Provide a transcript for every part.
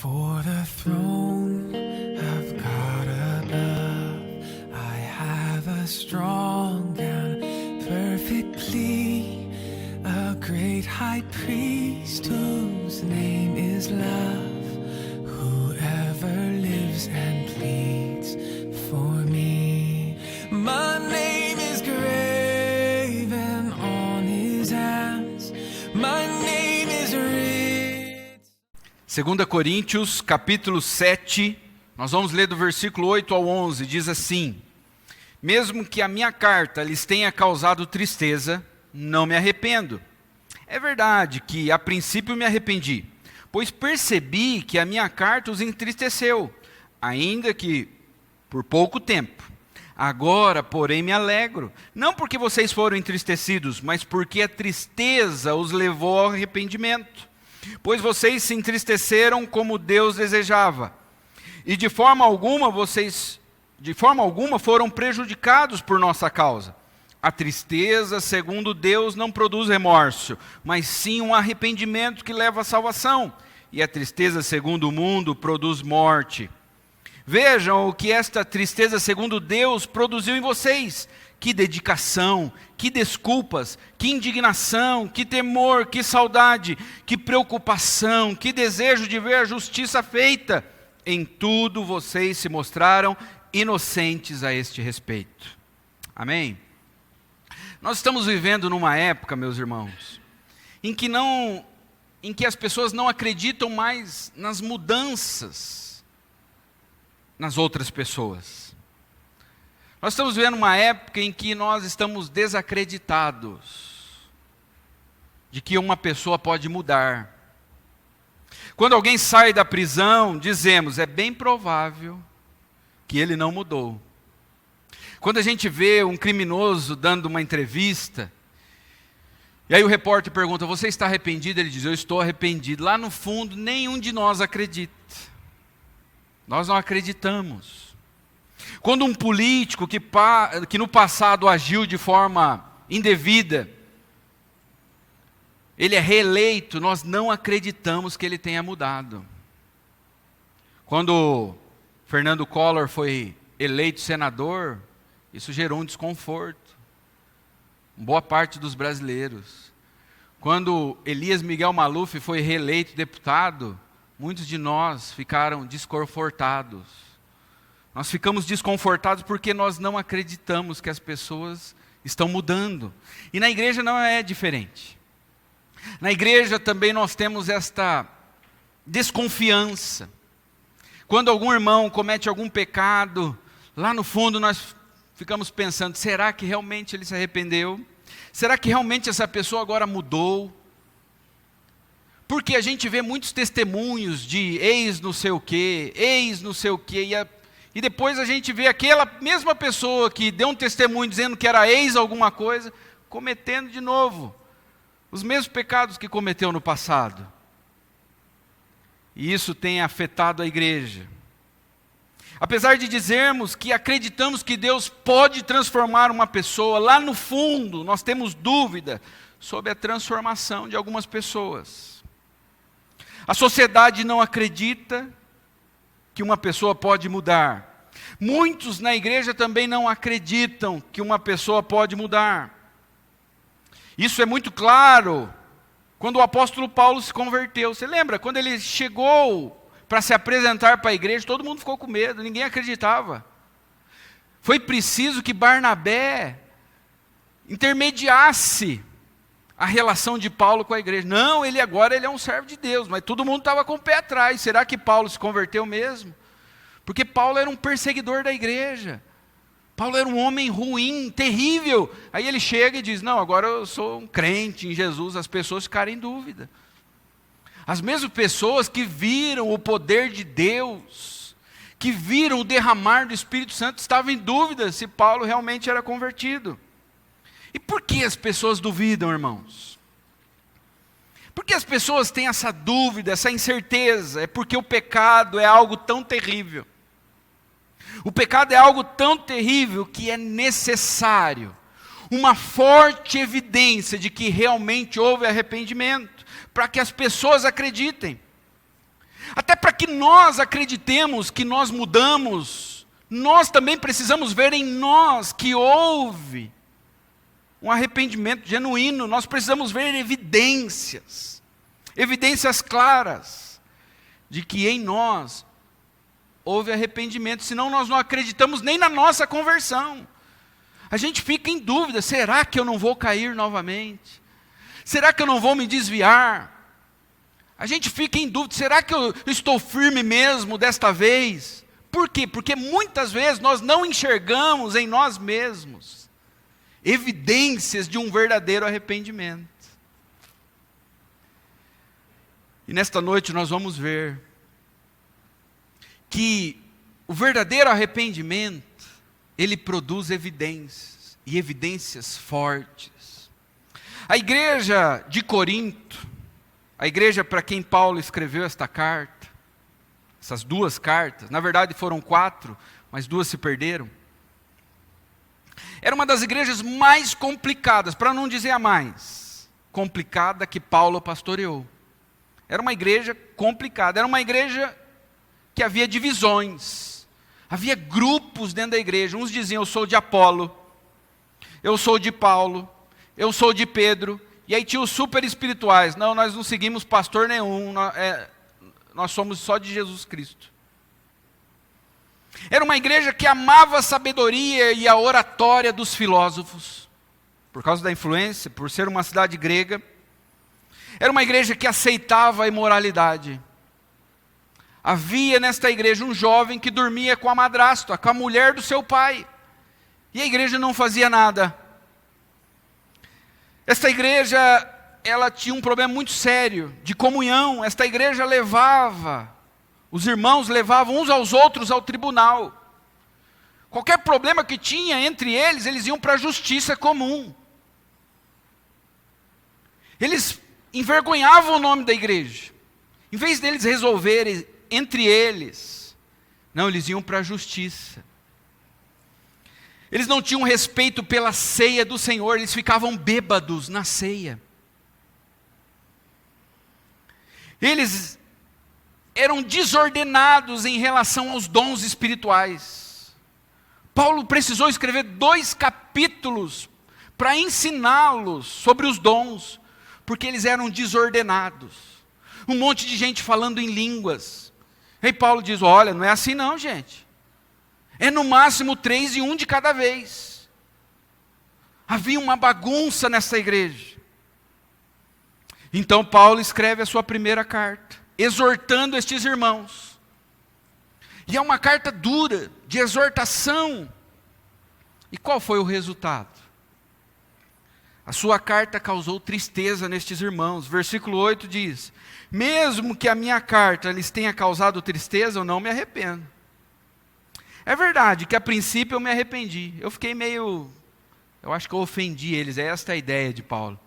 For the throne of God above, I have a strong and perfect plea, a great high priest whose name is love, whoever lives and pleads for me. My name is graven on his hands, my name is written. 2 Coríntios, capítulo 7, nós vamos ler do versículo 8 ao 11, diz assim: mesmo que a minha carta lhes tenha causado tristeza, não me arrependo. É verdade que a princípio me arrependi, pois percebi que a minha carta os entristeceu, ainda que por pouco tempo. Agora, porém, me alegro, não porque vocês foram entristecidos, mas porque a tristeza os levou ao arrependimento. Pois vocês se entristeceram como Deus desejava, e de forma alguma foram prejudicados por nossa causa. A tristeza, segundo Deus, não produz remorso, mas sim um arrependimento que leva à salvação. E a tristeza, segundo o mundo, produz morte. Vejam o que esta tristeza, segundo Deus, produziu em vocês. Que dedicação, que desculpas, que indignação, que temor, que saudade, que preocupação, que desejo de ver a justiça feita. Em tudo vocês se mostraram inocentes a este respeito. Amém? Nós estamos vivendo numa época, meus irmãos, em que as pessoas não acreditam mais nas mudanças nas outras pessoas. Nós estamos vivendo uma época em que nós estamos desacreditados de que uma pessoa pode mudar. Quando alguém sai da prisão, dizemos, é bem provável que ele não mudou. Quando a gente vê um criminoso dando uma entrevista, e aí o repórter pergunta, você está arrependido? Ele diz, eu estou arrependido. Lá no fundo, nenhum de nós acredita. Nós não acreditamos. Quando um político que no passado agiu de forma indevida, ele é reeleito, nós não acreditamos que ele tenha mudado. Quando Fernando Collor foi eleito senador, isso gerou um desconforto em boa parte dos brasileiros. Quando Elias Miguel Maluf foi reeleito deputado, muitos de nós ficaram desconfortados. Nós ficamos desconfortados porque nós não acreditamos que as pessoas estão mudando. E na igreja não é diferente. Na igreja também nós temos esta desconfiança. Quando algum irmão comete algum pecado, lá no fundo nós ficamos pensando, será que realmente ele se arrependeu? Será que realmente essa pessoa agora mudou? Porque a gente vê muitos testemunhos de ex não sei o quê, e depois a gente vê aquela mesma pessoa que deu um testemunho dizendo que era ex alguma coisa, cometendo de novo os mesmos pecados que cometeu no passado. E isso tem afetado a igreja. Apesar de dizermos que acreditamos que Deus pode transformar uma pessoa, lá no fundo nós temos dúvida sobre a transformação de algumas pessoas. A sociedade não acredita que uma pessoa pode mudar. Muitos na igreja também não acreditam que uma pessoa pode mudar. Isso é muito claro quando o apóstolo Paulo se converteu. Você lembra? Quando ele chegou para se apresentar para a igreja, todo mundo ficou com medo, ninguém acreditava. Foi preciso que Barnabé intermediasse a relação de Paulo com a igreja. Não, ele é um servo de Deus, mas todo mundo estava com o pé atrás. Será que Paulo se converteu mesmo? Porque Paulo era um perseguidor da igreja. Paulo era um homem ruim, terrível. Aí ele chega e diz, não, agora eu sou um crente em Jesus. As pessoas ficaram em dúvida. As mesmas pessoas que viram o poder de Deus, que viram o derramar do Espírito Santo, estavam em dúvida se Paulo realmente era convertido. E por que as pessoas duvidam, irmãos? Por que as pessoas têm essa dúvida, essa incerteza? É porque o pecado é algo tão terrível. O pecado é algo tão terrível que é necessário uma forte evidência de que realmente houve arrependimento, para que as pessoas acreditem. Até para que nós acreditemos que nós mudamos, nós também precisamos ver em nós que houve um arrependimento genuíno. Nós precisamos ver evidências claras de que em nós houve arrependimento, senão nós não acreditamos nem na nossa conversão. A gente fica em dúvida, será que eu não vou cair novamente? Será que eu não vou me desviar? A gente fica em dúvida, será que eu estou firme mesmo desta vez? Por quê? Porque muitas vezes nós não enxergamos em nós mesmos evidências de um verdadeiro arrependimento. E nesta noite nós vamos ver que o verdadeiro arrependimento, ele produz evidências, e evidências fortes. A igreja de Corinto, a igreja para quem Paulo escreveu esta carta, essas duas cartas, na verdade foram 4, mas 2 se perderam. Era uma das igrejas mais complicadas, para não dizer a mais complicada que Paulo pastoreou. Era uma igreja complicada, era uma igreja que havia divisões, havia grupos dentro da igreja. Uns diziam, eu sou de Apolo, eu sou de Paulo, eu sou de Pedro. E aí tinha os super espirituais, não, nós não seguimos pastor nenhum, nós somos só de Jesus Cristo. Era uma igreja que amava a sabedoria e a oratória dos filósofos, por causa da influência, por ser uma cidade grega. Era uma igreja que aceitava a imoralidade. Havia nesta igreja um jovem que dormia com a madrasta, com a mulher do seu pai, e a igreja não fazia nada. Esta igreja, ela tinha um problema muito sério de comunhão. Esta igreja os irmãos levavam uns aos outros ao tribunal. Qualquer problema que tinha entre eles, eles iam para a justiça comum. Eles envergonhavam o nome da igreja. Em vez deles resolverem entre eles, não, eles iam para a justiça. Eles não tinham respeito pela ceia do Senhor, eles ficavam bêbados na ceia. Eles eram desordenados em relação aos dons espirituais. Paulo precisou escrever 2 capítulos para ensiná-los sobre os dons, porque eles eram desordenados. Um monte de gente falando em línguas. E Paulo diz, olha, não é assim não, gente. É no máximo 3 e 1 de cada vez. Havia uma bagunça nessa igreja. Então Paulo escreve a sua primeira carta, exortando estes irmãos. E é uma carta dura, de exortação. E qual foi o resultado? A sua carta causou tristeza nestes irmãos. Versículo 8 diz, mesmo que a minha carta lhes tenha causado tristeza, eu não me arrependo. É verdade que a princípio eu me arrependi. Eu fiquei meio... Eu acho que eu ofendi eles. É esta a ideia de Paulo.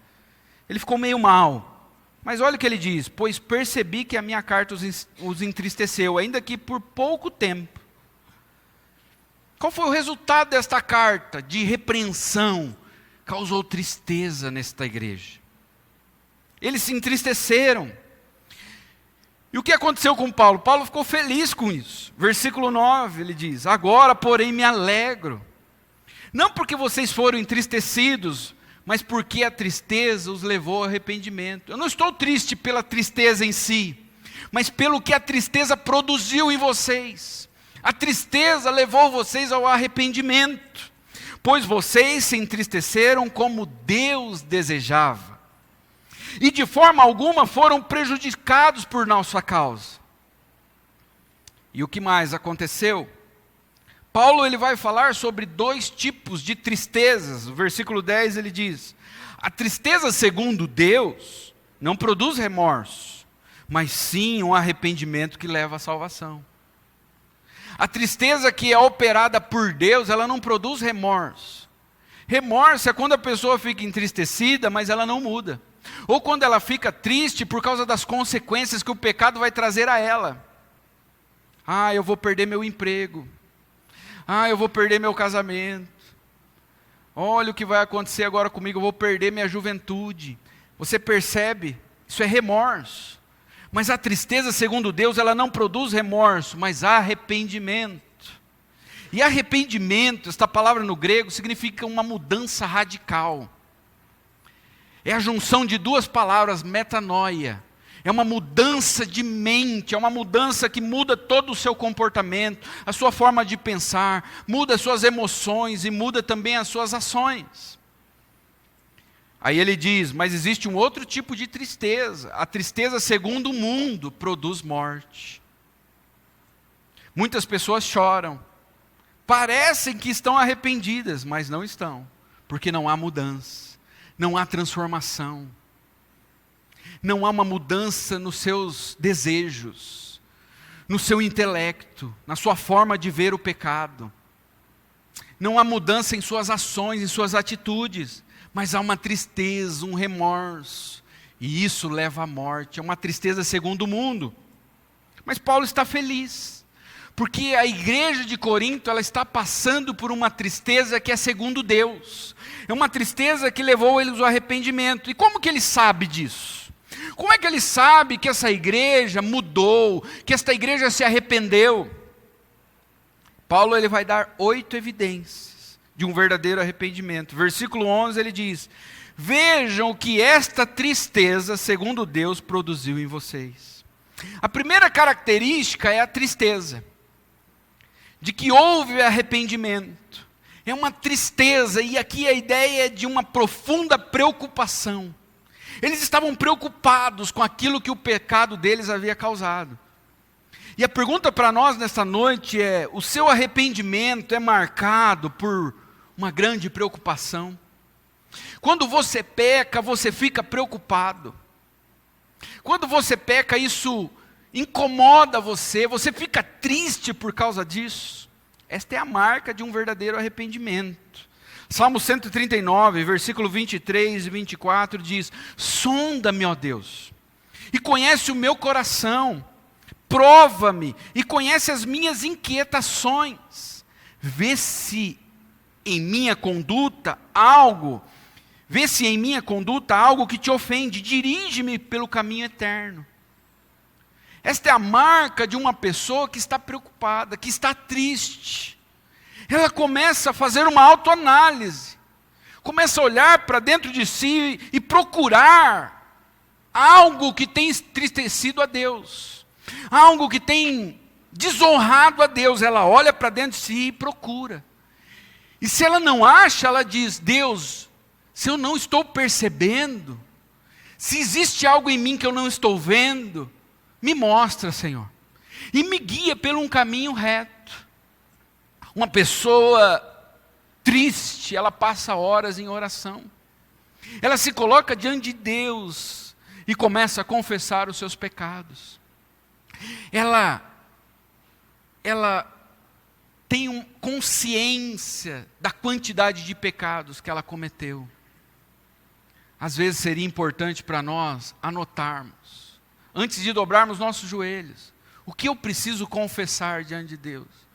Ele ficou meio mal. Mas olha o que ele diz. Pois percebi que a minha carta os entristeceu, ainda que por pouco tempo. Qual foi o resultado desta carta de repreensão? Causou tristeza nesta igreja. Eles se entristeceram. E o que aconteceu com Paulo? Paulo ficou feliz com isso. Versículo 9, ele diz, agora, porém, me alegro. Não porque vocês foram entristecidos, mas porque a tristeza os levou ao arrependimento. Eu não estou triste pela tristeza em si, mas pelo que a tristeza produziu em vocês. A tristeza levou vocês ao arrependimento, pois vocês se entristeceram como Deus desejava. E de forma alguma foram prejudicados por nossa causa. E o que mais aconteceu? Paulo ele vai falar sobre 2 tipos de tristezas. No versículo 10 ele diz, a tristeza segundo Deus não produz remorso, mas sim um arrependimento que leva à salvação. A tristeza que é operada por Deus, ela não produz remorso. Remorso é quando a pessoa fica entristecida, mas ela não muda. Ou quando ela fica triste por causa das consequências que o pecado vai trazer a ela. Ah, eu vou perder meu emprego. Ah, eu vou perder meu casamento. Olha o que vai acontecer agora comigo, eu vou perder minha juventude. Você percebe? Isso é remorso. Mas a tristeza, segundo Deus, ela não produz remorso, mas arrependimento. E arrependimento, esta palavra no grego, significa uma mudança radical. É a junção de duas palavras, metanoia. É uma mudança de mente, é uma mudança que muda todo o seu comportamento, a sua forma de pensar, muda as suas emoções e muda também as suas ações. Aí ele diz, mas existe um outro tipo de tristeza. A tristeza segundo o mundo produz morte. Muitas pessoas choram, parecem que estão arrependidas, mas não estão, porque não há mudança, não há transformação. Não há uma mudança nos seus desejos, no seu intelecto, na sua forma de ver o pecado. Não há mudança em suas ações, em suas atitudes, mas há uma tristeza, um remorso. E isso leva à morte, é uma tristeza segundo o mundo. Mas Paulo está feliz, porque a igreja de Corinto, ela está passando por uma tristeza que é segundo Deus. É uma tristeza que levou eles ao arrependimento. E como que ele sabe disso? Como é que ele sabe que essa igreja mudou, que esta igreja se arrependeu? Paulo ele vai dar 8 evidências de um verdadeiro arrependimento. Versículo 11 ele diz, vejam o que esta tristeza, segundo Deus, produziu em vocês. A primeira característica é a tristeza, de que houve arrependimento. É uma tristeza, e aqui a ideia é de uma profunda preocupação. Eles estavam preocupados com aquilo que o pecado deles havia causado. E a pergunta para nós nesta noite é, o seu arrependimento é marcado por uma grande preocupação? Quando você peca, você fica preocupado. Quando você peca, isso incomoda você, você fica triste por causa disso. Esta é a marca de um verdadeiro arrependimento. Salmo 139, versículo 23 e 24 diz, sonda-me, ó Deus, e conhece o meu coração, prova-me e conhece as minhas inquietações, vê se em minha conduta algo que te ofende, dirige-me pelo caminho eterno. Esta é a marca de uma pessoa que está preocupada, que está triste. Ela começa a fazer uma autoanálise, começa a olhar para dentro de si e procurar algo que tem entristecido a Deus, algo que tem desonrado a Deus. Ela olha para dentro de si e procura. E se ela não acha, ela diz, Deus, se eu não estou percebendo, se existe algo em mim que eu não estou vendo, me mostra, Senhor, e me guia por um caminho reto. Uma pessoa triste, ela passa horas em oração. Ela se coloca diante de Deus e começa a confessar os seus pecados. Ela tem consciência da quantidade de pecados que ela cometeu. Às vezes seria importante para nós anotarmos, antes de dobrarmos nossos joelhos, o que eu preciso confessar diante de Deus.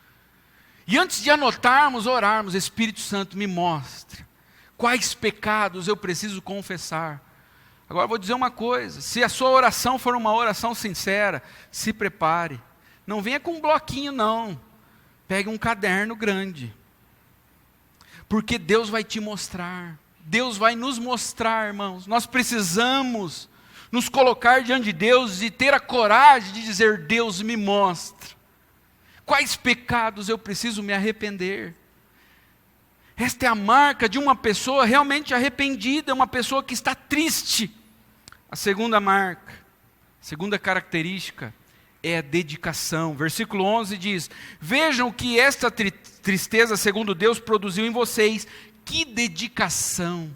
E antes de anotarmos, orarmos, Espírito Santo me mostra quais pecados eu preciso confessar. Agora vou dizer uma coisa, se a sua oração for uma oração sincera, se prepare. Não venha com um bloquinho não, pegue um caderno grande. Porque Deus vai te mostrar, Deus vai nos mostrar, irmãos. Nós precisamos nos colocar diante de Deus e ter a coragem de dizer, Deus me mostra. Quais pecados eu preciso me arrepender? Esta é a marca de uma pessoa realmente arrependida, uma pessoa que está triste. A segunda marca, a segunda característica é a dedicação. Versículo 11 diz, vejam o que esta tristeza, segundo Deus, produziu em vocês. Que dedicação!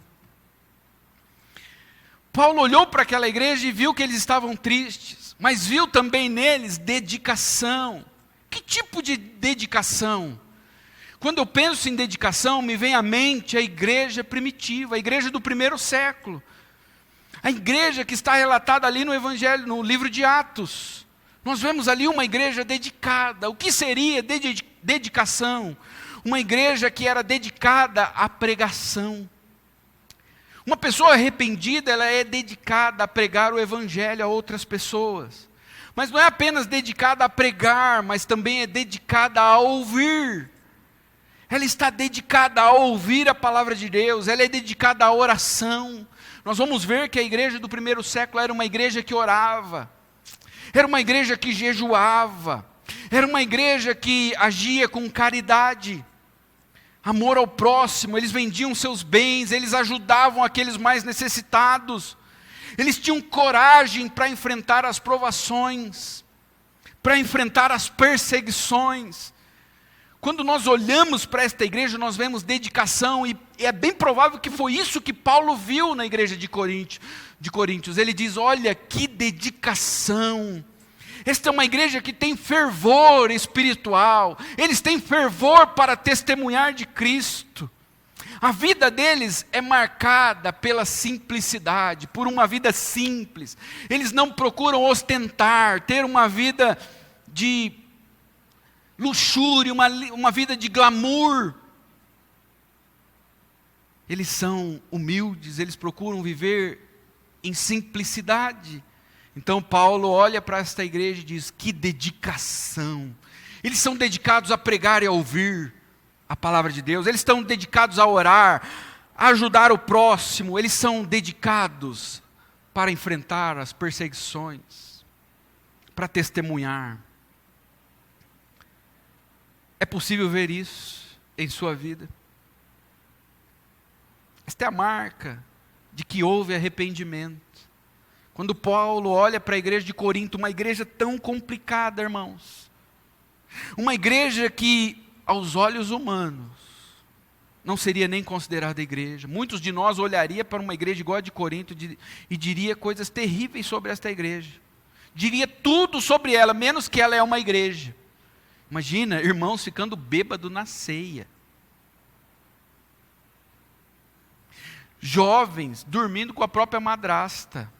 Paulo olhou para aquela igreja e viu que eles estavam tristes, mas viu também neles dedicação. Que tipo de dedicação? Quando eu penso em dedicação, me vem à mente a igreja primitiva, a igreja do primeiro século. A igreja que está relatada ali no Evangelho, no livro de Atos. Nós vemos ali uma igreja dedicada. O que seria dedicação? Uma igreja que era dedicada à pregação. Uma pessoa arrependida, ela é dedicada a pregar o Evangelho a outras pessoas. Mas não é apenas dedicada a pregar, mas também é dedicada a ouvir. Ela está dedicada a ouvir a palavra de Deus, ela é dedicada à oração. Nós vamos ver que a igreja do primeiro século era uma igreja que orava, era uma igreja que jejuava, era uma igreja que agia com caridade, amor ao próximo. Eles vendiam seus bens, eles ajudavam aqueles mais necessitados, eles tinham coragem para enfrentar as provações, para enfrentar as perseguições. Quando nós olhamos para esta igreja, nós vemos dedicação, e é bem provável que foi isso que Paulo viu na igreja de Coríntios. Ele diz: olha que dedicação. Esta é uma igreja que tem fervor espiritual, eles têm fervor para testemunhar de Cristo. A vida deles é marcada pela simplicidade, por uma vida simples. Eles não procuram ostentar, ter uma vida de luxúria, uma vida de glamour. Eles são humildes, eles procuram viver em simplicidade. Então Paulo olha para esta igreja e diz: que dedicação. Eles são dedicados a pregar e a ouvir a palavra de Deus, eles estão dedicados a orar, a ajudar o próximo, eles são dedicados para enfrentar as perseguições, para testemunhar. É possível ver isso em sua vida? Esta é a marca de que houve arrependimento. Quando Paulo olha para a igreja de Corinto, uma igreja tão complicada, irmãos, uma igreja que aos olhos humanos não seria nem considerada igreja. Muitos de nós olharia para uma igreja igual a de Corinto e diria coisas terríveis sobre esta igreja, diria tudo sobre ela, menos que ela é uma igreja. Imagina irmãos ficando bêbados na ceia, jovens dormindo com a própria madrasta,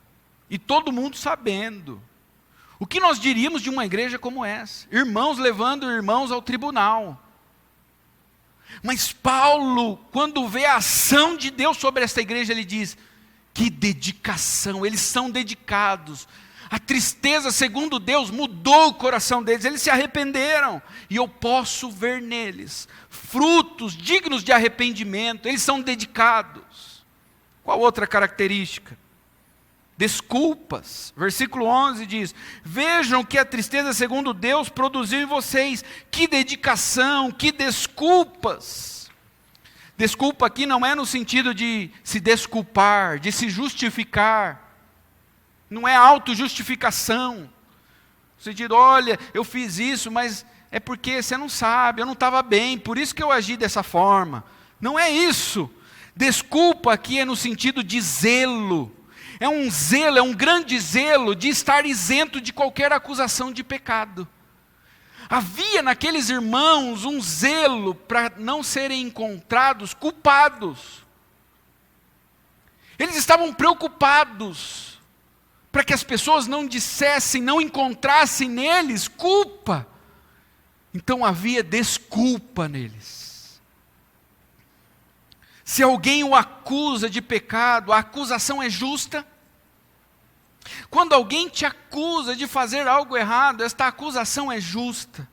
e todo mundo sabendo. O que nós diríamos de uma igreja como essa? Irmãos levando irmãos ao tribunal. Mas Paulo, quando vê a ação de Deus sobre esta igreja, ele diz: que dedicação, eles são dedicados. A tristeza, segundo Deus, mudou o coração deles, eles se arrependeram, e eu posso ver neles frutos dignos de arrependimento. Eles são dedicados. Qual outra característica? Desculpas. Versículo 11 diz: vejam que a tristeza segundo Deus produziu em vocês. Que dedicação, que desculpas. Desculpa aqui não é no sentido de se desculpar, de se justificar. Não é autojustificação. No sentido: olha, eu fiz isso, mas é porque você não sabe, eu não estava bem, por isso que eu agi dessa forma. Não é isso. Desculpa aqui é no sentido de zelo. É um zelo, é um grande zelo de estar isento de qualquer acusação de pecado. Havia naqueles irmãos um zelo para não serem encontrados culpados. Eles estavam preocupados para que as pessoas não dissessem, não encontrassem neles culpa. Então havia desculpa neles. Se alguém o acusa de pecado, a acusação é justa. Quando alguém te acusa de fazer algo errado, esta acusação é justa.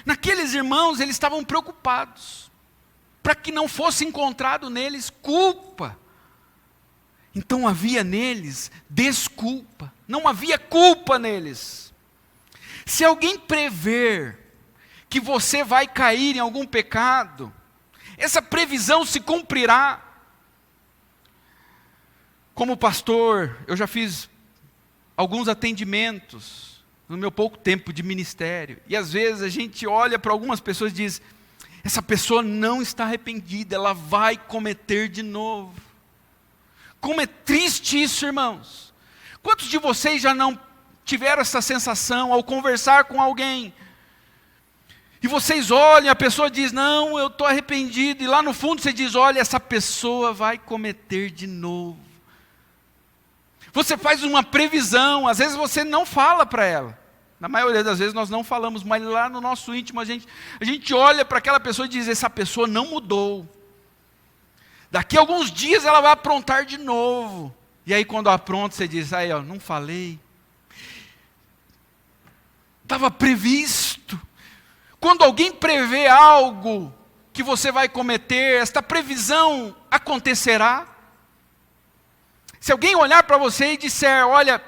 Naqueles irmãos, eles estavam preocupados, para que não fosse encontrado neles culpa. Então havia neles desculpa, não havia culpa neles. Se alguém prever que você vai cair em algum pecado, essa previsão se cumprirá. Como pastor, eu já fiz alguns atendimentos no meu pouco tempo de ministério. E às vezes a gente olha para algumas pessoas e diz: essa pessoa não está arrependida, ela vai cometer de novo. Como é triste isso, irmãos. Quantos de vocês já não tiveram essa sensação ao conversar com alguém? E vocês olham, a pessoa diz: não, eu estou arrependido. E lá no fundo você diz: olha, essa pessoa vai cometer de novo. Você faz uma previsão, às vezes você não fala para ela. Na maioria das vezes nós não falamos, mas lá no nosso íntimo a gente olha para aquela pessoa e diz: essa pessoa não mudou. Daqui a alguns dias ela vai aprontar de novo. E aí quando apronta você diz: aí ó, não falei. estava previsto. Quando alguém prevê algo que você vai cometer, esta previsão acontecerá. Se alguém olhar para você e disser, olha,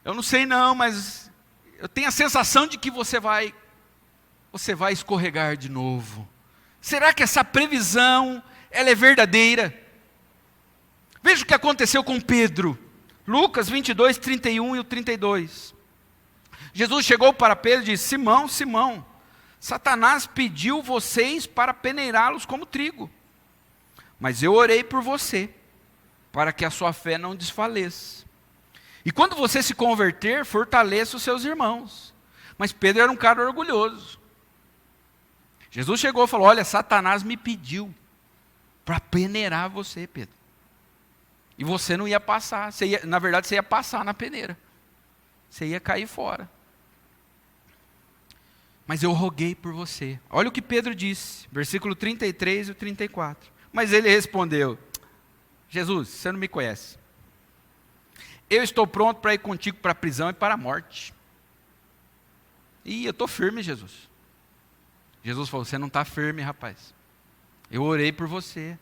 eu não sei não, mas eu tenho a sensação de que você vai escorregar de novo. Será que essa previsão, ela é verdadeira? Veja o que aconteceu com Pedro. Lucas 22, 31 e o 32. Jesus chegou para Pedro e disse, Simão, Simão, Satanás pediu vocês para peneirá-los como trigo. Mas eu orei por você, para que a sua fé não desfaleça. E quando você se converter, fortaleça os seus irmãos. Mas Pedro era um cara orgulhoso. Jesus chegou e falou, olha, Satanás me pediu para peneirar você, Pedro. E você não ia passar, na verdade você ia passar na peneira. Você ia cair fora. Mas eu roguei por você. Olha o que Pedro disse, versículo 33 e 34. Mas ele respondeu, Jesus, você não me conhece. Eu estou pronto para ir contigo para a prisão e para a morte. E eu estou firme, Jesus. Jesus falou, você não está firme, rapaz. Eu orei por você.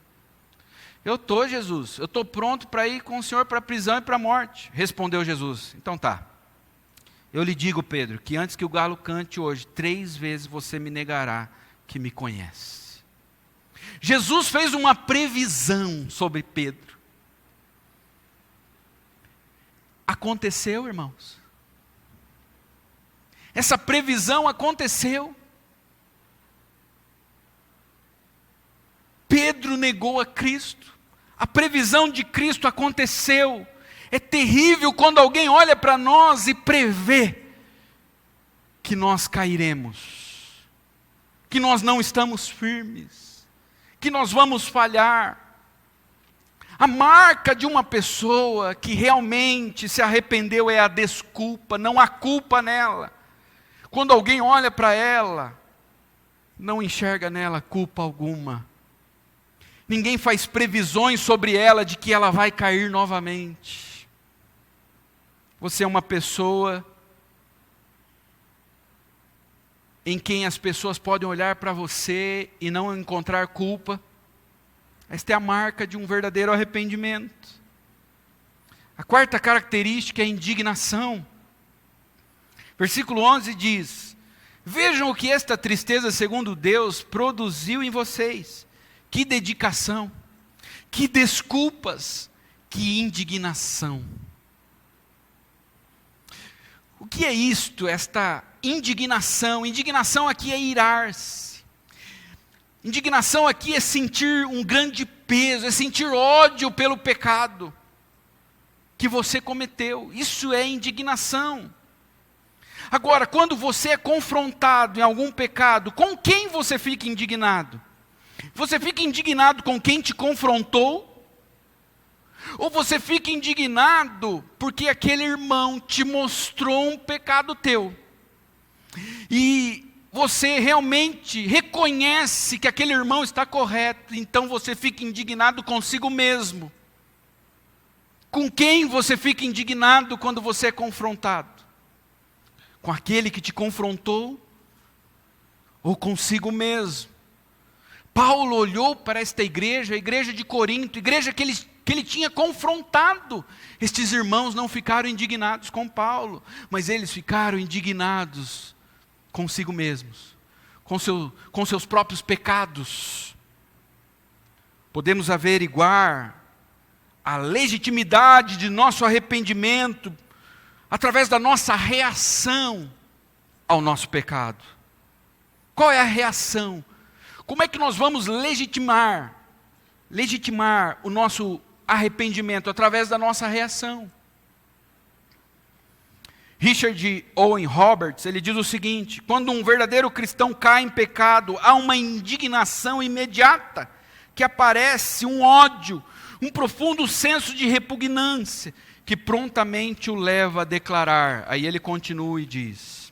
Eu estou, Jesus. Eu estou pronto para ir com o Senhor para a prisão e para a morte. Respondeu Jesus, então tá. Eu lhe digo, Pedro, que antes que o galo cante hoje, 3 vezes você me negará que me conhece. Jesus fez uma previsão sobre Pedro. Aconteceu, irmãos. Essa previsão aconteceu. Pedro negou a Cristo. A previsão de Cristo aconteceu. É terrível quando alguém olha para nós e prevê que nós cairemos, que nós não estamos firmes, que nós vamos falhar. A marca de uma pessoa que realmente se arrependeu é a desculpa, não há culpa nela. Quando alguém olha para ela, não enxerga nela culpa alguma. Ninguém faz previsões sobre ela de que ela vai cair novamente. Você é uma pessoa em quem as pessoas podem olhar para você e não encontrar culpa. Esta é a marca de um verdadeiro arrependimento. A quarta característica é a indignação. Versículo 11 diz, vejam o que esta tristeza, segundo Deus, produziu em vocês. Que dedicação, que desculpas, que indignação. O que é isto, esta indignação? Indignação aqui é irar-se. Indignação aqui é sentir um grande peso, é sentir ódio pelo pecado que você cometeu. Isso é indignação. Agora, quando você é confrontado em algum pecado, com quem você fica indignado? Você fica indignado com quem te confrontou? Ou você fica indignado porque aquele irmão te mostrou um pecado teu? E você realmente reconhece que aquele irmão está correto, então você fica indignado consigo mesmo. Com quem você fica indignado quando você é confrontado? Com aquele que te confrontou? Ou consigo mesmo? Paulo olhou para esta igreja, a igreja de Corinto, igreja que ele tinha confrontado. Estes irmãos não ficaram indignados com Paulo, mas eles ficaram indignados consigo mesmos, com seus próprios pecados. Podemos averiguar a legitimidade de nosso arrependimento através da nossa reação ao nosso pecado. Qual é a reação? Como é que nós vamos legitimar o nosso arrependimento? Através da nossa reação. Richard Owen Roberts, ele diz o seguinte: quando um verdadeiro cristão cai em pecado, há uma indignação imediata, que aparece um ódio, um profundo senso de repugnância, que prontamente o leva a declarar. Aí ele continua e diz: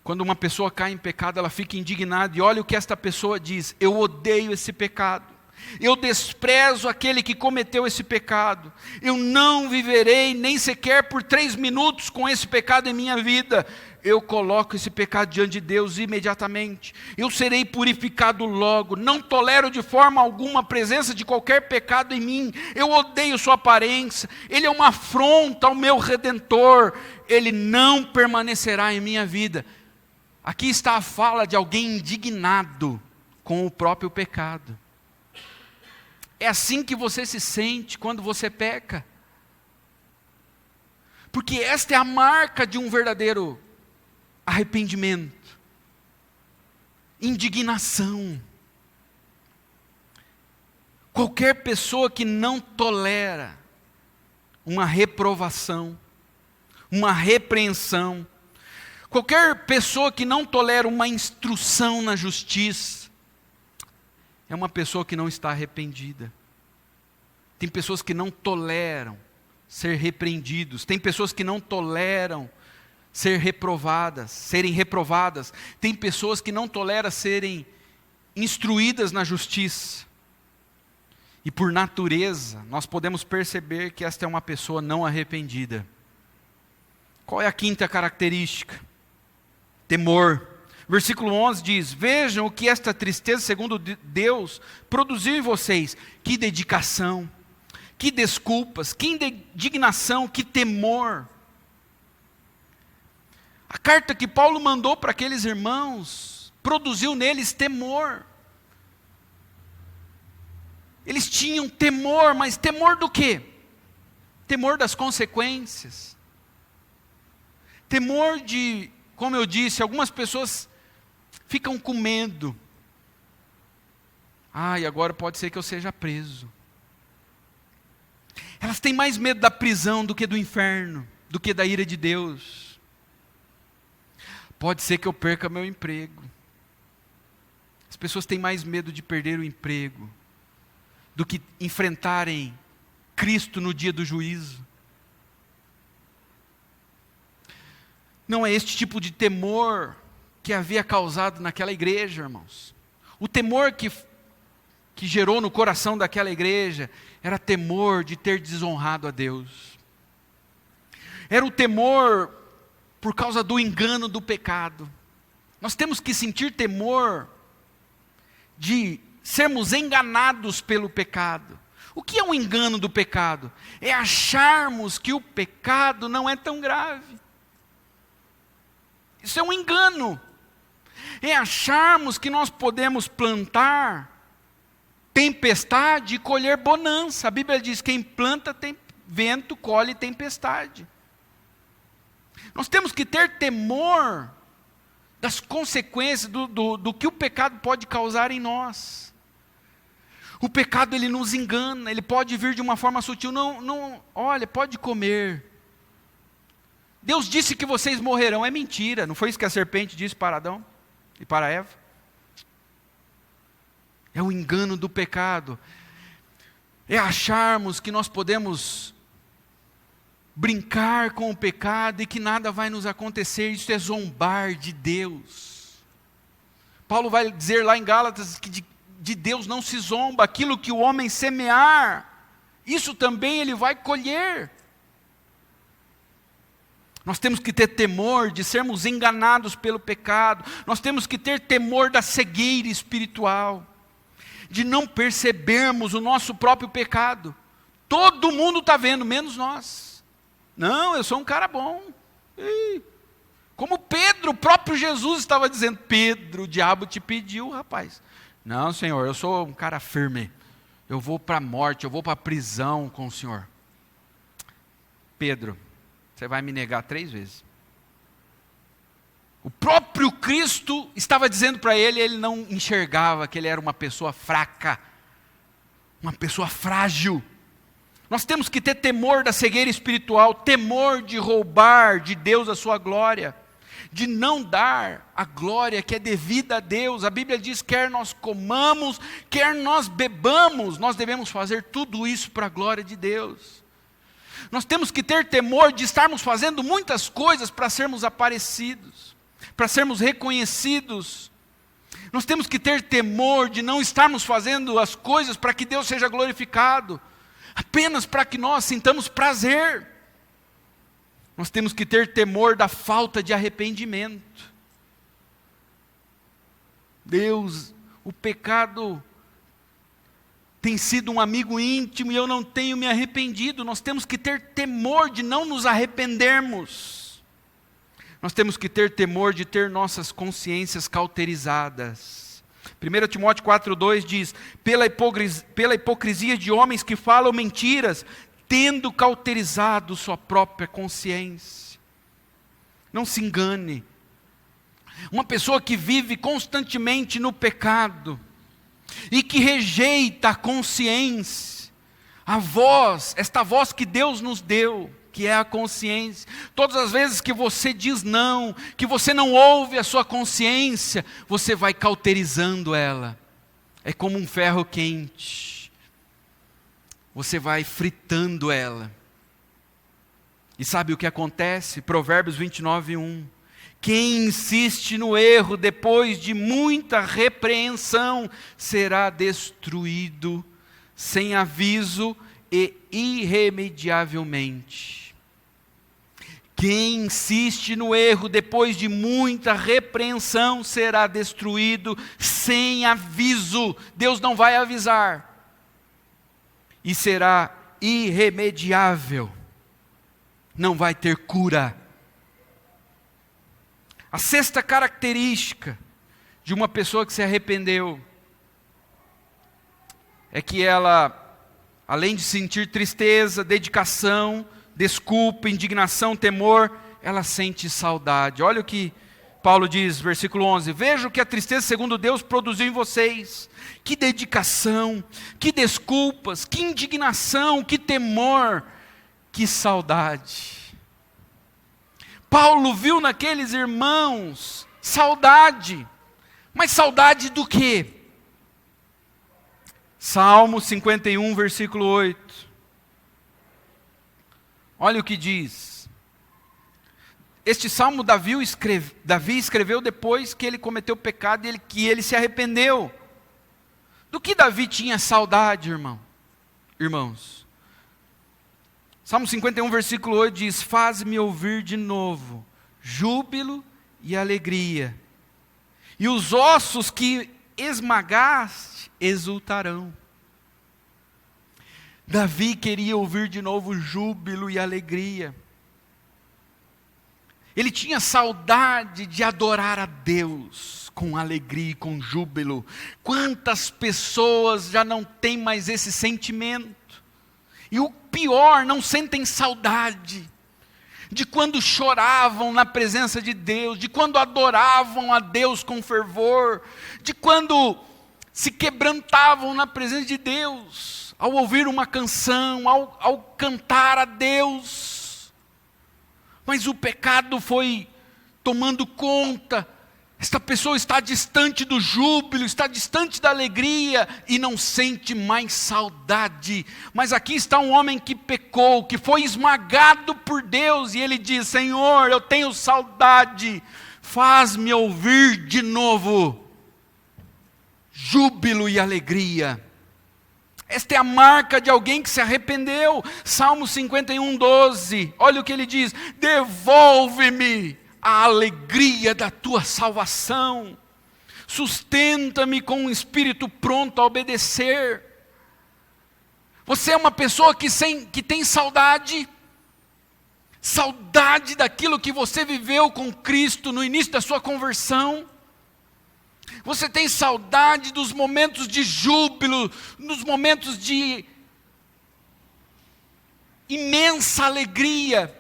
quando uma pessoa cai em pecado, ela fica indignada, e olha o que esta pessoa diz: eu odeio esse pecado, Eu desprezo aquele que cometeu esse pecado. Eu não viverei nem sequer por 3 minutos com esse pecado em minha vida. Eu coloco esse pecado diante de Deus imediatamente. Eu serei purificado logo. Não tolero de forma alguma a presença de qualquer pecado em mim. Eu odeio sua aparência. Ele é uma afronta ao meu Redentor. Ele não permanecerá em minha vida. Aqui está a fala de alguém indignado com o próprio pecado. É assim que você se sente quando você peca. Porque esta é a marca de um verdadeiro arrependimento, indignação. Qualquer pessoa que não tolera uma reprovação, uma repreensão, qualquer pessoa que não tolera uma instrução na justiça, é uma pessoa que não está arrependida. Tem pessoas que não toleram ser repreendidos, tem pessoas que não toleram serem reprovadas, tem pessoas que não toleram serem instruídas na justiça. E por natureza, nós podemos perceber que esta é uma pessoa não arrependida. Qual é a quinta característica? Temor. Versículo 11 diz: vejam o que esta tristeza, segundo Deus, produziu em vocês. Que dedicação, que desculpas, que indignação, que temor. A carta que Paulo mandou para aqueles irmãos produziu neles temor. Eles tinham temor, mas temor do quê? Temor das consequências. Temor de, como eu disse, algumas pessoas ficam com medo. E agora pode ser que eu seja preso. Elas têm mais medo da prisão do que do inferno, do que da ira de Deus. Pode ser que eu perca meu emprego. As pessoas têm mais medo de perder o emprego do que enfrentarem Cristo no dia do juízo. Não é este tipo de temor que havia causado naquela igreja, irmãos. O temor que gerou no coração daquela igreja era temor de ter desonrado a Deus. Era o temor por causa do engano do pecado. Nós temos que sentir temor de sermos enganados pelo pecado. O que é um engano do pecado? É acharmos que o pecado não é tão grave. Isso é um engano. É acharmos que nós podemos plantar tempestade e colher bonança. A Bíblia diz: quem planta tem vento, colhe tempestade. Nós temos que ter temor das consequências do que o pecado pode causar em nós. O pecado, ele nos engana, ele pode vir de uma forma sutil. Olha, pode comer. Deus disse que vocês morrerão, é mentira. Não foi isso que a serpente disse para Adão e para Eva? É o engano do pecado. É acharmos que nós podemos brincar com o pecado e que nada vai nos acontecer. Isso é zombar de Deus. Paulo vai dizer lá em Gálatas que de Deus não se zomba. Aquilo que o homem semear, isso também ele vai colher. Nós temos que ter temor de sermos enganados pelo pecado. Nós temos que ter temor da cegueira espiritual, de não percebermos o nosso próprio pecado. Todo mundo está vendo, menos nós. Não, eu sou um cara bom. Como Pedro, o próprio Jesus estava dizendo: Pedro, o diabo te pediu, rapaz. Não, Senhor, eu sou um cara firme. Eu vou para a morte, eu vou para a prisão com o Senhor. Pedro, você vai me negar 3 vezes. O próprio Cristo estava dizendo para ele não enxergava que ele era uma pessoa fraca, uma pessoa frágil. Nós temos que ter temor da cegueira espiritual, temor de roubar de Deus a sua glória, de não dar a glória que é devida a Deus. A Bíblia diz: quer nós comamos, quer nós bebamos, nós devemos fazer tudo isso para a glória de Deus. Nós temos que ter temor de estarmos fazendo muitas coisas para sermos aparecidos, para sermos reconhecidos. Nós temos que ter temor de não estarmos fazendo as coisas para que Deus seja glorificado, apenas para que nós sintamos prazer. Nós temos que ter temor da falta de arrependimento. Deus, o pecado tem sido um amigo íntimo e eu não tenho me arrependido. Nós temos que ter temor de não nos arrependermos. Nós temos que ter temor de ter nossas consciências cauterizadas. 1 Timóteo 4,2 diz: pela hipocrisia de homens que falam mentiras, tendo cauterizado sua própria consciência. Não se engane. Uma pessoa que vive constantemente no pecado e que rejeita a consciência, a voz, esta voz que Deus nos deu, que é a consciência. Todas as vezes que você diz não, que você não ouve a sua consciência, você vai cauterizando ela. É como um ferro quente. Você vai fritando ela. E sabe o que acontece? Provérbios 29:1. Quem insiste no erro depois de muita repreensão será destruído sem aviso e irremediavelmente. Quem insiste no erro depois de muita repreensão será destruído sem aviso. Deus não vai avisar. E será irremediável. Não vai ter cura. A sexta característica de uma pessoa que se arrependeu é que ela, além de sentir tristeza, dedicação, desculpa, indignação, temor, ela sente saudade. Olha o que Paulo diz, versículo 11: vejo que a tristeza segundo Deus produziu em vocês, que dedicação, que desculpas, que indignação, que temor, que saudade. Paulo viu naqueles irmãos saudade, mas saudade do quê? Salmo 51, versículo 8. Olha o que diz. Este salmo Davi escreveu depois que ele cometeu pecado e que ele se arrependeu. Do que Davi tinha saudade, irmãos? Salmo 51, versículo 8 diz: faz-me ouvir de novo júbilo e alegria, e os ossos que esmagaste exultarão. Davi queria ouvir de novo júbilo e alegria. Ele tinha saudade de adorar a Deus com alegria e com júbilo. Quantas pessoas já não têm mais esse sentimento? E o pior, não sentem saudade de quando choravam na presença de Deus, de quando adoravam a Deus com fervor, de quando se quebrantavam na presença de Deus, ao ouvir uma canção, ao cantar a Deus. Mas o pecado foi tomando conta. Esta pessoa está distante do júbilo, está distante da alegria e não sente mais saudade. Mas aqui está um homem que pecou, que foi esmagado por Deus, e ele diz: Senhor, eu tenho saudade, faz-me ouvir de novo júbilo e alegria. Esta é a marca de alguém que se arrependeu. Salmo 51, 12, olha o que ele diz: devolve-me a alegria da tua salvação, sustenta-me com um espírito pronto a obedecer. Você é uma pessoa que tem saudade daquilo que você viveu com Cristo no início da sua conversão. Você tem saudade dos momentos de júbilo, dos momentos de imensa alegria,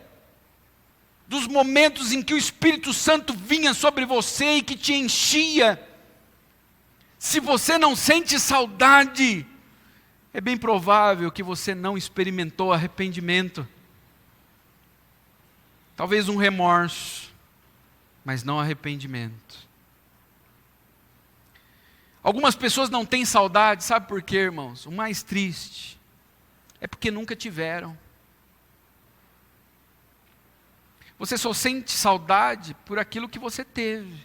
dos momentos em que o Espírito Santo vinha sobre você e que te enchia. Se você não sente saudade, é bem provável que você não experimentou arrependimento. Talvez um remorso, mas não arrependimento. Algumas pessoas não têm saudade, sabe por quê, irmãos? O mais triste é porque nunca tiveram. Você só sente saudade por aquilo que você teve.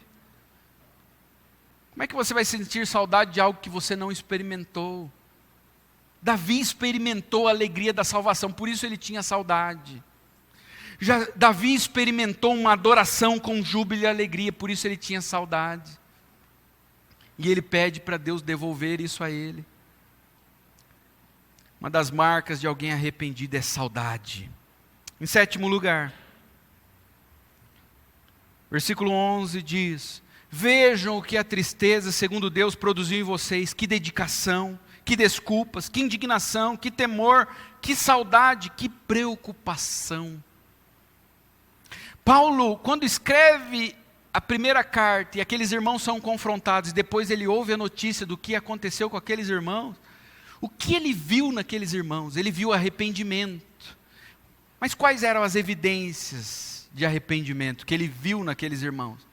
Como é que você vai sentir saudade de algo que você não experimentou? Davi experimentou a alegria da salvação, por isso ele tinha saudade. Davi experimentou uma adoração com júbilo e alegria, por isso ele tinha saudade. E ele pede para Deus devolver isso a ele. Uma das marcas de alguém arrependido é saudade. Em sétimo lugar, versículo 11 diz: vejam o que a tristeza, segundo Deus, produziu em vocês, que dedicação, que desculpas, que indignação, que temor, que saudade, que preocupação. Paulo, quando escreve a primeira carta e aqueles irmãos são confrontados, depois ele ouve a notícia do que aconteceu com aqueles irmãos, o que ele viu naqueles irmãos? Ele viu arrependimento. Mas quais eram as evidências de arrependimento que ele viu naqueles irmãos?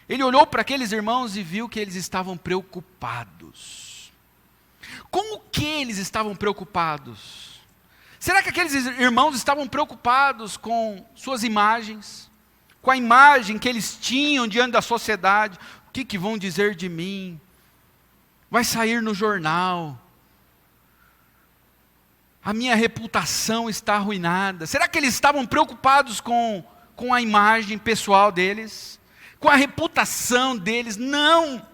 Ele olhou para aqueles irmãos e viu que eles estavam preocupados. Com o que eles estavam preocupados? Será que aqueles irmãos estavam preocupados com suas imagens? Com a imagem que eles tinham diante da sociedade? O que vão dizer de mim? Vai sair no jornal. A minha reputação está arruinada. Será que eles estavam preocupados com a imagem pessoal deles? Com a reputação deles? Não!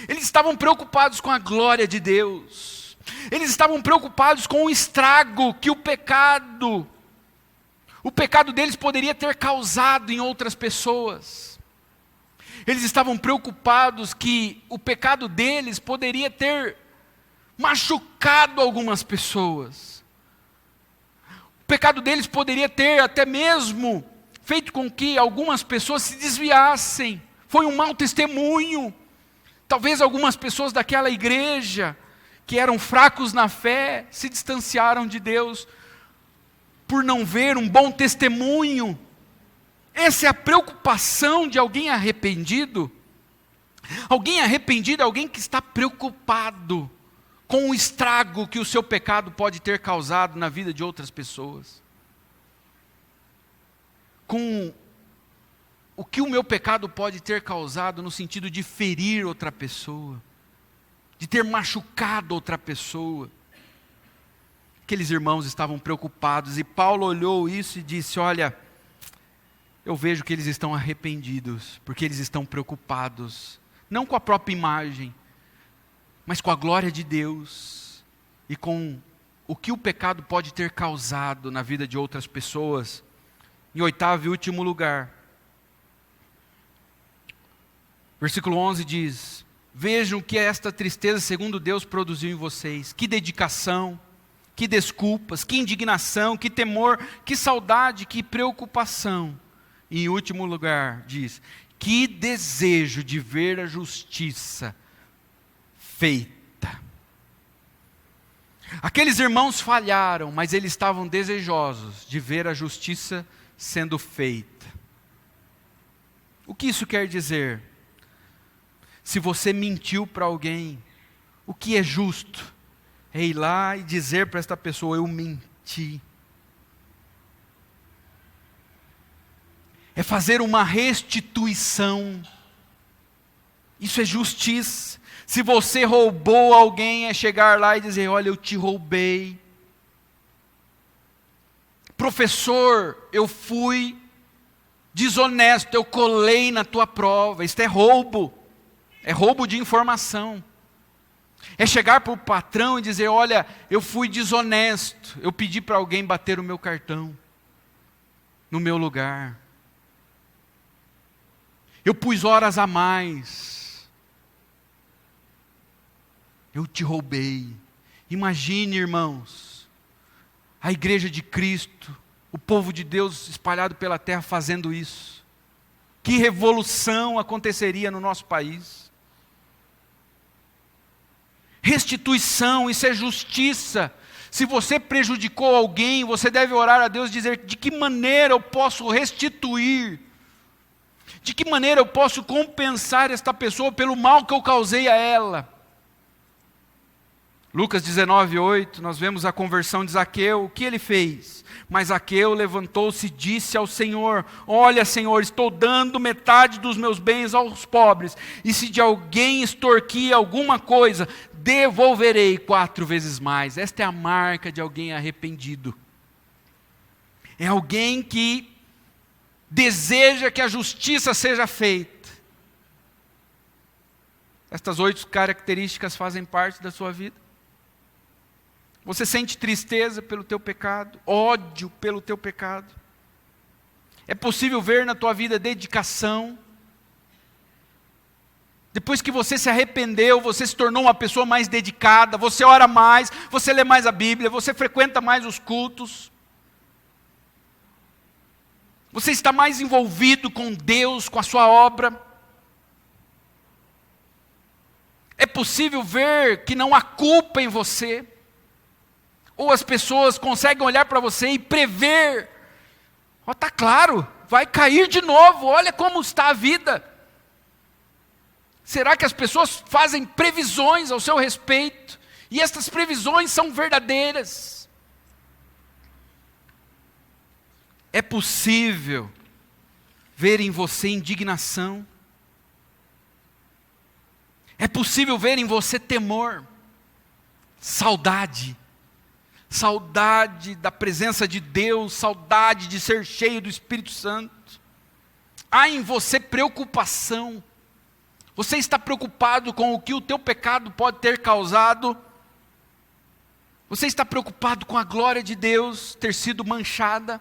Eles estavam preocupados com a glória de Deus. Eles estavam preocupados com o estrago que o pecado deles poderia ter causado em outras pessoas. Eles estavam preocupados que o pecado deles poderia ter machucado algumas pessoas. O pecado deles poderia ter até mesmo feito com que algumas pessoas se desviassem. Foi um mau testemunho. Talvez algumas pessoas daquela igreja, que eram fracos na fé, se distanciaram de Deus, por não ver um bom testemunho. Essa é a preocupação de alguém arrependido. Alguém arrependido é alguém que está preocupado com o estrago que o seu pecado pode ter causado na vida de outras pessoas. Com o que o meu pecado pode ter causado no sentido de ferir outra pessoa, de ter machucado outra pessoa. Aqueles irmãos estavam preocupados e Paulo olhou isso e disse: olha, eu vejo que eles estão arrependidos, porque eles estão preocupados, não com a própria imagem, mas com a glória de Deus e com o que o pecado pode ter causado na vida de outras pessoas. Em oitavo e último lugar, versículo 11 diz: vejam que esta tristeza, segundo Deus, produziu em vocês, que dedicação, que desculpas, que indignação, que temor, que saudade, que preocupação. E em último lugar diz: que desejo de ver a justiça feita. Aqueles irmãos falharam, mas eles estavam desejosos de ver a justiça sendo feita. O que isso quer dizer? Se você mentiu para alguém, o que é justo é ir lá e dizer para esta pessoa: eu menti. É fazer uma restituição. Isso é justiça. Se você roubou alguém, é chegar lá e dizer: olha, eu te roubei. Professor, eu fui desonesto, eu colei na tua prova. Isto é roubo. É roubo de informação. É chegar para o patrão e dizer: olha, eu fui desonesto, eu pedi para alguém bater o meu cartão no meu lugar. Eu pus horas a mais. Eu te roubei. Imagine, irmãos, a igreja de Cristo, o povo de Deus espalhado pela terra fazendo isso. Que revolução aconteceria no nosso país. Restituição, isso é justiça. Se você prejudicou alguém, você deve orar a Deus e dizer: de que maneira eu posso restituir? De que maneira eu posso compensar esta pessoa pelo mal que eu causei a ela? Lucas 19:8, nós vemos a conversão de Zaqueu. O que ele fez? Mas Zaqueu levantou-se e disse ao Senhor: olha, Senhor, estou dando metade dos meus bens aos pobres, e se de alguém extorquir alguma coisa, devolverei 4 vezes mais. Esta é a marca de alguém arrependido. É alguém que deseja que a justiça seja feita. Estas 8 características fazem parte da sua vida. Você sente tristeza pelo teu pecado, ódio pelo teu pecado. É possível ver na tua vida dedicação. Depois que você se arrependeu, você se tornou uma pessoa mais dedicada, você ora mais, você lê mais a Bíblia, você frequenta mais os cultos. Você está mais envolvido com Deus, com a sua obra. É possível ver que não há culpa em você. Ou as pessoas conseguem olhar para você e prever. Está claro, vai cair de novo, olha como está a vida. Será que as pessoas fazem previsões ao seu respeito? E estas previsões são verdadeiras? É possível ver em você indignação. É possível ver em você temor, saudade. Saudade da presença de Deus, saudade de ser cheio do Espírito Santo. Há em você preocupação. Você está preocupado com o que o teu pecado pode ter causado? Você está preocupado com a glória de Deus ter sido manchada?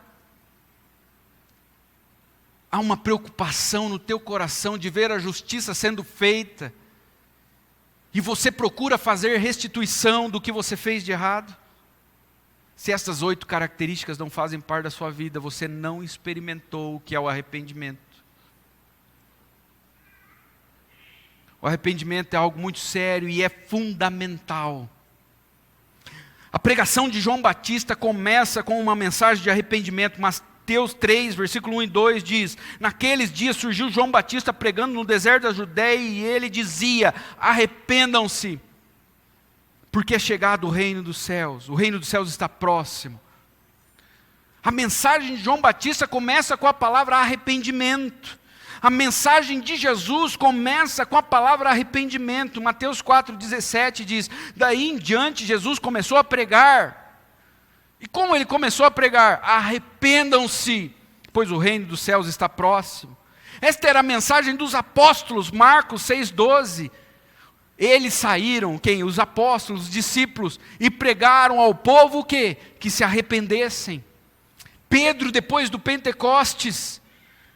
Há uma preocupação no teu coração de ver a justiça sendo feita, e você procura fazer restituição do que você fez de errado? Se essas 8 características não fazem parte da sua vida, você não experimentou o que é o arrependimento. O arrependimento é algo muito sério e é fundamental. A pregação de João Batista começa com uma mensagem de arrependimento. Mateus 3, versículo 1 e 2 diz: naqueles dias surgiu João Batista pregando no deserto da Judéia, e ele dizia: arrependam-se, porque é chegado o reino dos céus está próximo. A mensagem de João Batista começa com a palavra arrependimento. A mensagem de Jesus começa com a palavra arrependimento. Mateus 4,17 diz: daí em diante Jesus começou a pregar. E como ele começou a pregar? Arrependam-se, pois o reino dos céus está próximo. Esta era a mensagem dos apóstolos, Marcos 6,12. Eles saíram, quem? Os apóstolos, os discípulos, e pregaram ao povo o quê? Que se arrependessem. Pedro, depois do Pentecostes,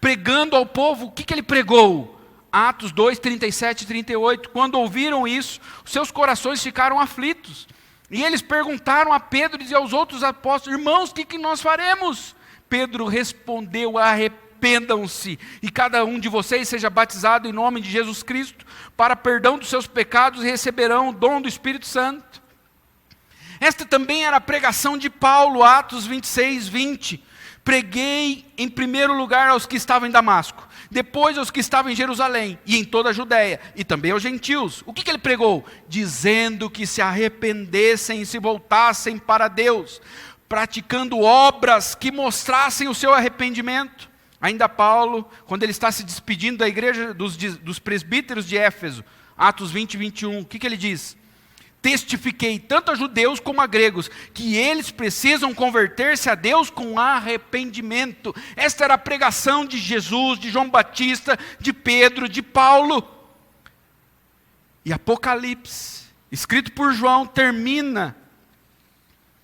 pregando ao povo, o que ele pregou? Atos 2, 37 e 38. Quando ouviram isso, os seus corações ficaram aflitos. E eles perguntaram a Pedro e aos outros apóstolos: irmãos, o que nós faremos? Pedro respondeu: arrependam-se, e cada um de vocês seja batizado em nome de Jesus Cristo, para perdão dos seus pecados, e receberão o dom do Espírito Santo. Esta também era a pregação de Paulo, Atos 26, 20. Preguei em primeiro lugar aos que estavam em Damasco, depois aos que estavam em Jerusalém, e em toda a Judéia, e também aos gentios. O que ele pregou? Dizendo que se arrependessem e se voltassem para Deus, praticando obras que mostrassem o seu arrependimento. Ainda Paulo, quando ele está se despedindo da igreja dos presbíteros de Éfeso, Atos 20, 21, o que ele diz? Testifiquei tanto a judeus como a gregos, que eles precisam converter-se a Deus com arrependimento. Esta era a pregação de Jesus, de João Batista, de Pedro, de Paulo. E Apocalipse, escrito por João, termina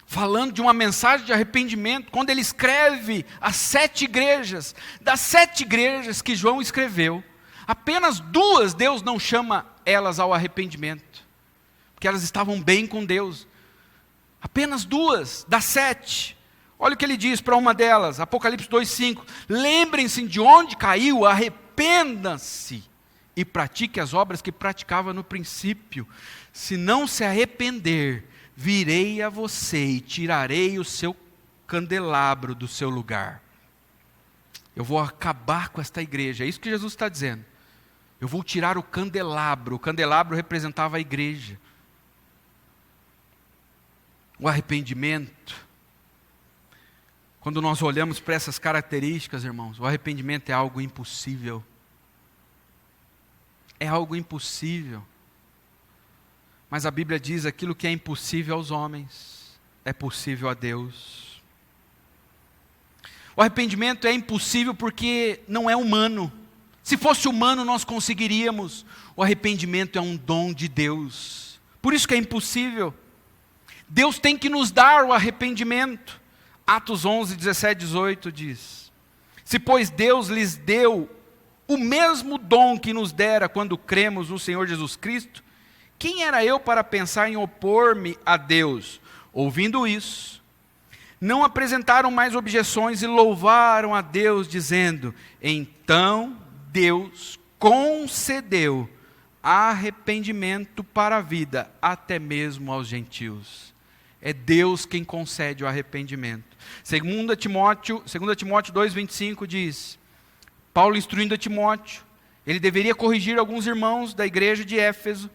falando de uma mensagem de arrependimento, quando ele escreve as 7 igrejas. Das 7 igrejas que João escreveu, apenas 2 Deus não chama elas ao arrependimento, porque elas estavam bem com Deus. Apenas 2 das 7. Olha o que ele diz para uma delas, Apocalipse 2,5. Lembrem-se de onde caiu, arrependam-se e pratique as obras que praticava no princípio. Se não se arrepender, virei a você e tirarei o seu candelabro do seu lugar. Eu vou acabar com esta igreja. É isso que Jesus está dizendo. Eu vou tirar o candelabro. O candelabro representava a igreja. O arrependimento, quando nós olhamos para essas características, irmãos, o arrependimento é algo impossível. É algo impossível. Mas a Bíblia diz: aquilo que é impossível aos homens, é possível a Deus. O arrependimento é impossível porque não é humano. Se fosse humano, nós conseguiríamos. O arrependimento é um dom de Deus. Por isso que é impossível. Deus tem que nos dar o arrependimento. Atos 11, 17, 18 diz: se pois Deus lhes deu o mesmo dom que nos dera quando cremos no Senhor Jesus Cristo, quem era eu para pensar em opor-me a Deus? Ouvindo isso, não apresentaram mais objeções e louvaram a Deus, dizendo: então Deus concedeu arrependimento para a vida, até mesmo aos gentios. É Deus quem concede o arrependimento. 2 Timóteo 2,25 diz: Paulo instruindo a Timóteo, ele deveria corrigir alguns irmãos da igreja de Éfeso.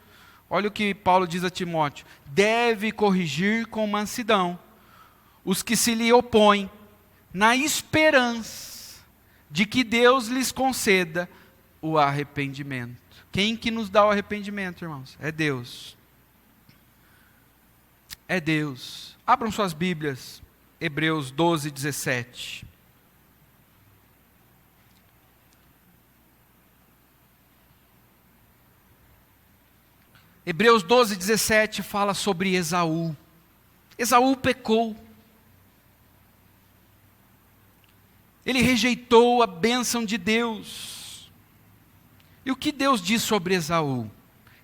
Olha o que Paulo diz a Timóteo: deve corrigir com mansidão os que se lhe opõem, na esperança de que Deus lhes conceda o arrependimento. Quem que nos dá o arrependimento, irmãos? É Deus. É Deus. Abram suas Bíblias, Hebreus 12, 17. Hebreus 12, 17 fala sobre Esaú. Esaú pecou. Ele rejeitou a bênção de Deus. E o que Deus diz sobre Esaú?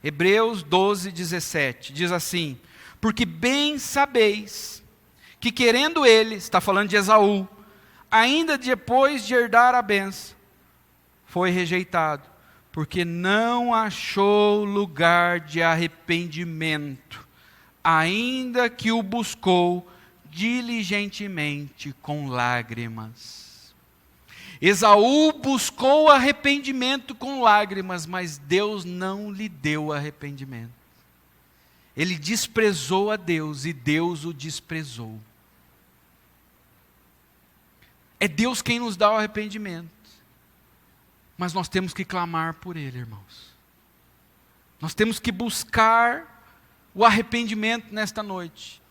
Hebreus 12, 17 diz assim: porque bem sabeis que querendo ele, está falando de Esaú, ainda depois de herdar a bênção, foi rejeitado, porque não achou lugar de arrependimento, ainda que o buscou diligentemente com lágrimas. Esaú buscou arrependimento com lágrimas, mas Deus não lhe deu arrependimento. Ele desprezou a Deus e Deus o desprezou. É Deus quem nos dá o arrependimento. Mas nós temos que clamar por Ele, irmãos. Nós temos que buscar o arrependimento nesta noite.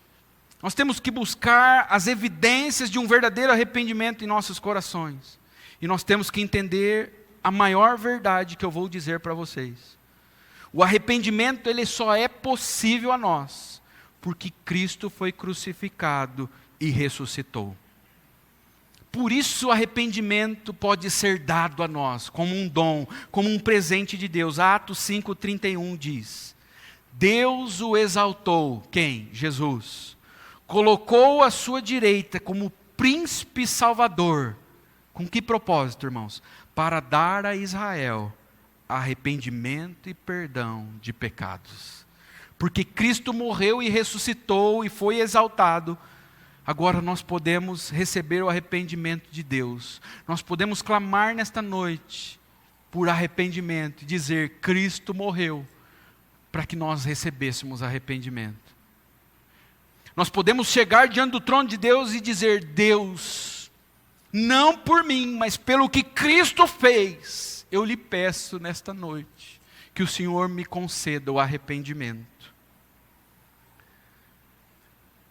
Nós temos que buscar as evidências de um verdadeiro arrependimento em nossos corações. E nós temos que entender a maior verdade que eu vou dizer para vocês. O arrependimento, ele só é possível a nós, porque Cristo foi crucificado e ressuscitou. Por isso o arrependimento pode ser dado a nós, como um dom, como um presente de Deus. Atos 5,31 diz: Deus o exaltou, quem? Jesus. Colocou à sua direita como príncipe salvador. Com que propósito, irmãos? Para dar a Israel arrependimento e perdão de pecados. Porque Cristo morreu e ressuscitou e foi exaltado, agora nós podemos receber o arrependimento de Deus. Nós podemos clamar nesta noite por arrependimento e dizer: Cristo morreu para que nós recebêssemos arrependimento. Nós podemos chegar diante do trono de Deus e dizer: Deus, não por mim, mas pelo que Cristo fez, eu lhe peço nesta noite que o Senhor me conceda o arrependimento.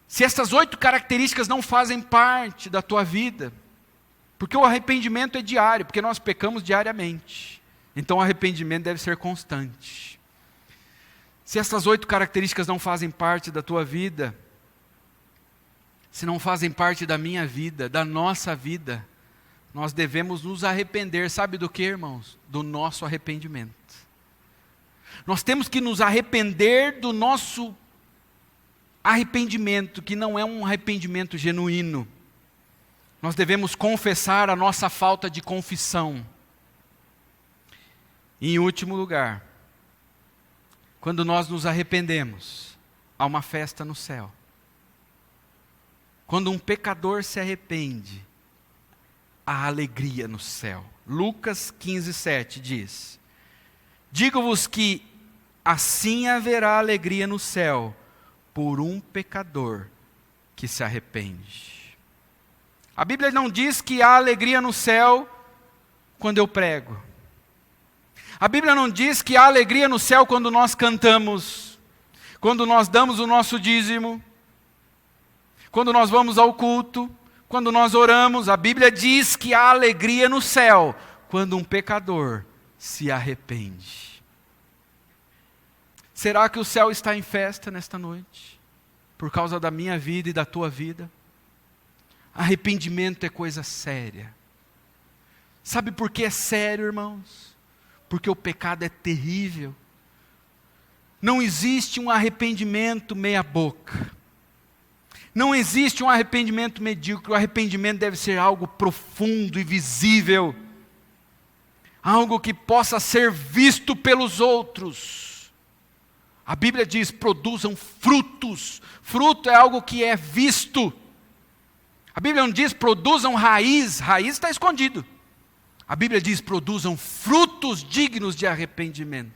Se essas 8 características não fazem parte da tua vida, porque o arrependimento é diário, porque nós pecamos diariamente, então o arrependimento deve ser constante. Se essas 8 características não fazem parte da tua vida, se não fazem parte da minha vida, da nossa vida, nós devemos nos arrepender, sabe do que, irmãos? Do nosso arrependimento. Nós temos que nos arrepender do nosso arrependimento, que não é um arrependimento genuíno. Nós devemos confessar a nossa falta de confissão. E, em último lugar, quando nós nos arrependemos, há uma festa no céu. Quando um pecador se arrepende, há alegria no céu. Lucas 15:7 diz: digo-vos que assim haverá alegria no céu por um pecador que se arrepende. A Bíblia não diz que há alegria no céu quando eu prego. A Bíblia não diz que há alegria no céu quando nós cantamos, quando nós damos o nosso dízimo, quando nós vamos ao culto, quando nós oramos. A Bíblia diz que há alegria no céu quando um pecador se arrepende. Será que o céu está em festa nesta noite? Por causa da minha vida e da tua vida? Arrependimento é coisa séria. Sabe por que é sério, irmãos? Porque o pecado é terrível. Não existe um arrependimento meia boca. Não existe um arrependimento medíocre. O arrependimento deve ser algo profundo e visível. Algo que possa ser visto pelos outros. A Bíblia diz, produzam frutos. Fruto é algo que é visto. A Bíblia não diz, produzam raiz. Raiz está escondido. A Bíblia diz, produzam frutos dignos de arrependimento.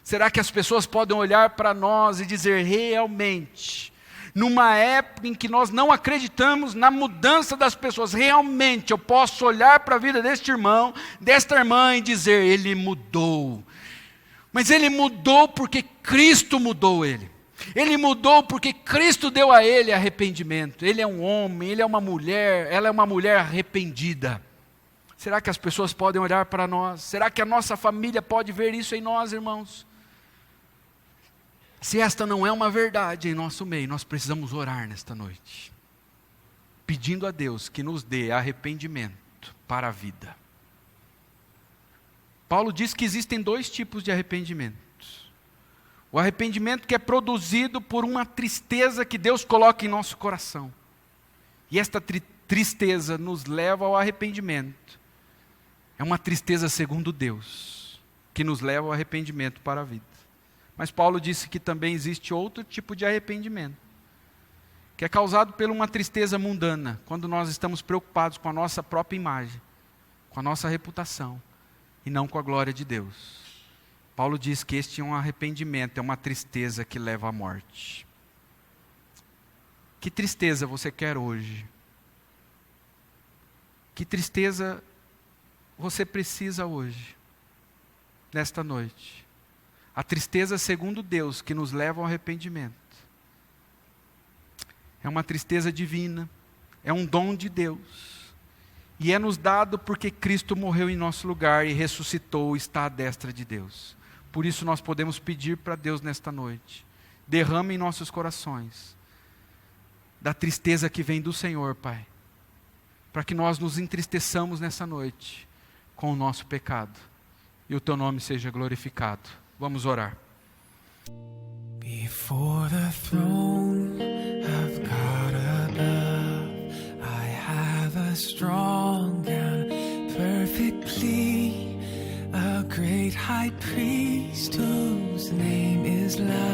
Será que as pessoas podem olhar para nós e dizer, realmente, numa época em que nós não acreditamos na mudança das pessoas, realmente eu posso olhar para a vida deste irmão, desta irmã e dizer, ele mudou. Mas ele mudou porque Cristo mudou ele. Ele mudou porque Cristo deu a ele arrependimento. Ele é um homem, ele é uma mulher, ela é uma mulher arrependida. Será que as pessoas podem olhar para nós? Será que a nossa família pode ver isso em nós, irmãos? Se esta não é uma verdade em nosso meio, nós precisamos orar nesta noite, pedindo a Deus que nos dê arrependimento para a vida. Paulo diz que existem dois tipos de arrependimento. O arrependimento que é produzido por uma tristeza que Deus coloca em nosso coração. E esta tristeza nos leva ao arrependimento. É uma tristeza segundo Deus, que nos leva ao arrependimento para a vida. Mas Paulo disse que também existe outro tipo de arrependimento, que é causado por uma tristeza mundana, quando nós estamos preocupados com a nossa própria imagem, com a nossa reputação, e não com a glória de Deus. Paulo diz que este é um arrependimento, é uma tristeza que leva à morte. Que tristeza você quer hoje? Que tristeza você precisa hoje, nesta noite? A tristeza segundo Deus, que nos leva ao arrependimento. É uma tristeza divina, é um dom de Deus. E é nos dado porque Cristo morreu em nosso lugar e ressuscitou, está à destra de Deus. Por isso nós podemos pedir para Deus nesta noite, derrame em nossos corações, da tristeza que vem do Senhor, Pai, para que nós nos entristeçamos nessa noite com o nosso pecado, e o Teu nome seja glorificado. Vamos orar. Before the throne of God above, I have a strong and perfect plea, a great high priest whose name is love.